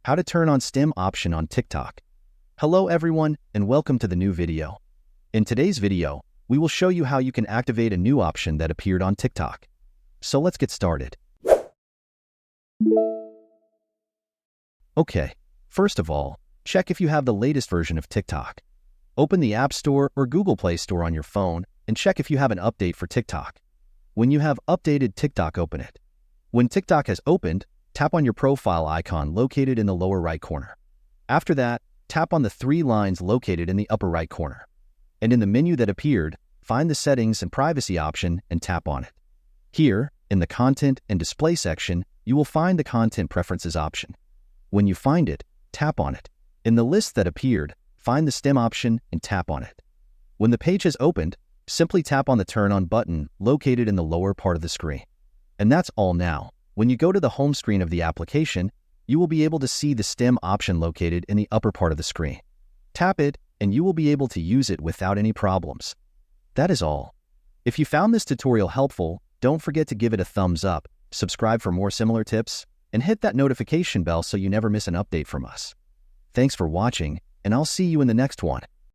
How to turn on stem option on TikTok. Hello everyone and welcome to the new video. In today's video, we will show you how you can activate a new option that appeared on TikTok. So let's get started. Okay, first of all, check if you have the latest version of TikTok. Open the App Store or Google Play Store on your phone and check if you have an update for TikTok. When you have updated TikTok, open it. When TikTok has opened, tap on your profile icon located in the lower right corner. After that, tap on the three lines located in the upper right corner. And in the menu that appeared, find the Settings and Privacy option and tap on it. Here, in the Content and Display section, you will find the Content Preferences option. When you find it, tap on it. In the list that appeared, find the Stem option and tap on it. When the page has opened, simply tap on the Turn On button located in the lower part of the screen. And that's all now. When you go to the home screen of the application, you will be able to see the Stem option located in the upper part of the screen. Tap it, and you will be able to use it without any problems. That is all. If you found this tutorial helpful, don't forget to give it a thumbs up, subscribe for more similar tips, and hit that notification bell so you never miss an update from us. Thanks for watching, and I'll see you in the next one.